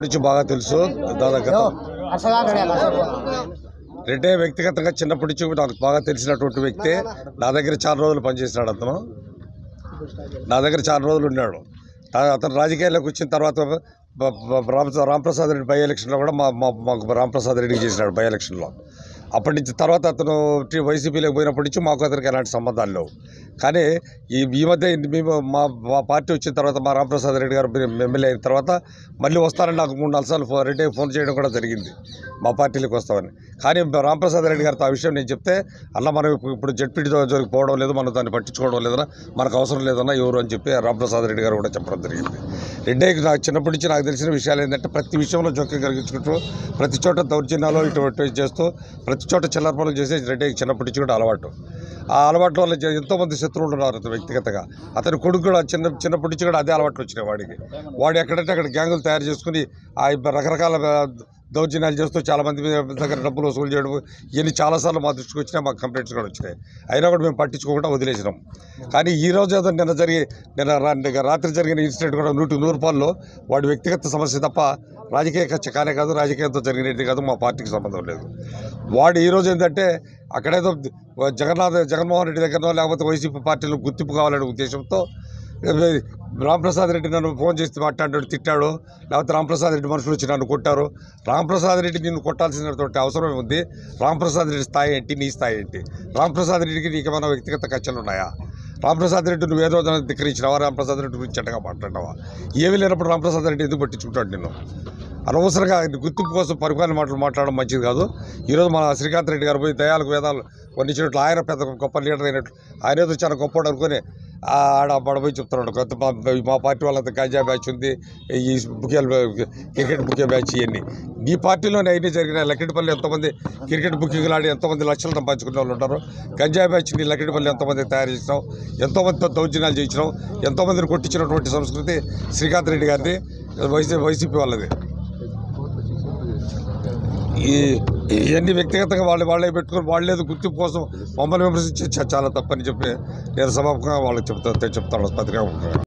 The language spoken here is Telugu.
గురించి బాగా తెలుసు. రెడ్డి వ్యక్తిగతంగా చిన్నప్పటి నుంచి నాకు బాగా తెలిసినటువంటి వ్యక్తి. నా దగ్గర చాలా రోజులు పనిచేసినాడు. నా దగ్గర చాలా రోజులు ఉన్నాడు. అతను రాజకీయాల్లోకి వచ్చిన తర్వాత రాంప్రసాద్ రెడ్డి బై ఎలక్షన్లో కూడా మాకు రాంప్రసాద్ రెడ్డికి చేసినాడు బై ఎలక్షన్లో. అప్పటి నుంచి తర్వాత అతను వైసీపీలోకి పోయినప్పటి నుంచి మాకు అతనికి ఎలాంటి సంబంధాలు లేవు. కానీ ఈ మధ్య మేము మా పార్టీ వచ్చిన తర్వాత మా రాంప్రసాద్ రెడ్డి గారు ఎమ్మెల్యే అయిన తర్వాత మళ్ళీ వస్తారని నాకు 3-4 సార్లు రెడ్డి ఫోన్ చేయడం కూడా జరిగింది, మా పార్టీలోకి వస్తామని. కానీ రాంప్రసాద్ రెడ్డి గారితో ఆ విషయం నేను చెప్తే అలా మనం ఇప్పుడు జడ్పీటీ జోలికి పోవడం లేదు, మనం దాన్ని పట్టించుకోవడం లేదన్నా, మనకు అవసరం లేదన్నా ఎవరు అని చెప్పి రాంప్రసాద్ రెడ్డి గారు కూడా చెప్పడం జరిగింది. రెడ్డికి నాకు చిన్నప్పటి నుంచి నాకు తెలిసిన విషయాలు ఏంటంటే ప్రతి విషయంలో జోక్యం కలిగించుకుంటూ ప్రతి చోట దౌర్జన్యాలు ఇటువంటి చేస్తూ ప్రతి చోట చిల్లర పనులు చేసే రెడ్డికి చిన్నప్పటి నుంచి కూడా అలవాటు. ఆ అలవాటు వల్ల ఎంతోమంది శత్రువులు ఉన్నారు వ్యక్తిగతంగా. అతని కొడుకు కూడా చిన్నప్పటి నుంచి కూడా అదే అలవాట్లు వచ్చినాయి వాడికి. వాడు ఎక్కడంటే అక్కడ గ్యాంగులు తయారు చేసుకుని ఆ రకరకాల దౌర్జన్యాలు చేస్తూ చాలామంది దగ్గర డబ్బులు వసూలు చేయడం ఇవన్నీ చాలాసార్లు మా దృష్టికి వచ్చినాయి, మాకు కంప్లైంట్స్ కూడా వచ్చినాయి. అయినా కూడా మేము పట్టించుకోకుండా వదిలేసినాం. కానీ ఈ రోజు ఏదో నిన్న రాత్రి జరిగిన ఇన్సిడెంట్ కూడా 100% వాడి వ్యక్తిగత సమస్య తప్ప రాజకీయ కక్ష కానే కాదు, రాజకీయంతో జరిగినది కాదు, మా పార్టీకి సంబంధం లేదు. వాడు ఈరోజు ఏంటంటే అక్కడేదో జగన్మోహన్ రెడ్డి దగ్గరనో లేకపోతే వైసీపీ పార్టీలో గుర్తింపు కావాలనే ఉద్దేశంతో రాంప్రసాద్ రెడ్డి నన్ను ఫోన్ చేసి మాట్లాడాడు, తిట్టాడు, లేకపోతే రాంప్రసాద్ రెడ్డి మనుషులు వచ్చి నన్ను కొట్టారు. రాంప్రసాద్ రెడ్డి నిన్ను కొట్టాల్సినటువంటి అవసరం ఉంది. రాంప్రసాద్ రెడ్డి స్థాయి ఏంటి, నీ స్థాయి ఏంటి? రాంప్రసాద్ రెడ్డికి నీకేమైనా వ్యక్తిగత కక్షలు ఉన్నాయా? రాంప్రసాద్ రెడ్డి నువ్వు ఏదో ధిక్కరించినావా? రాంప్రసాద్ రెడ్డి గురించి చెడ్డగా మాట్లాడినావా? ఏమీ లేనప్పుడు రాంప్రసాద్ రెడ్డి ఎందుకు పట్టించుకుంటాడు నిన్ను? అనవసరంగా గుర్తింపు కోసం పరిపాలన మాటలు మాట్లాడడం మంచిది కాదు. ఈరోజు మన శ్రీకాంత్ రెడ్డి గారు పోయి దయాలకు వేదాలు వర్ణించినట్లు ఆయన పెద్ద గొప్ప లీడర్ అయినట్లు ఆయన ఏదో చాలా గొప్పవాడు అనుకుని పడబోయి చెప్తున్నాడు. కొత్త మా పార్టీ వాళ్ళంతా గంజా బ్యాచ్ ఉంది, ఈ క్రికెట్ బుకే బ్యాచ్ ఇవన్నీ నీ పార్టీలోనే అయినా జరిగిన. లక్కిడిపల్లి ఎంతోమంది క్రికెట్ బుకింగ్లు ఆడి ఎంతోమంది లక్షలు సంపాదించుకునే వాళ్ళు ఉంటారు. గంజా బ్యాచ్ నీ లక్కిడిపల్లి ఎంతోమంది తయారు చేసినావు, ఎంతోమందితో దౌర్జన్యాలు చేయించినావు, ఎంతోమందిని కొట్టించినటువంటి సంస్కృతి శ్రీకాంత్ రెడ్డి గారిది, వైసీపీ వాళ్ళది. ఇవన్నీ వ్యక్తిగతంగా వాళ్ళే పెట్టుకుని వాళ్ళేదో గుర్తింపు కోసం మమ్మల్ని విమర్శించి చాలా తప్పని చెప్పి నేను సభాముఖంగా వాళ్ళకి చెప్తాను పత్రికా.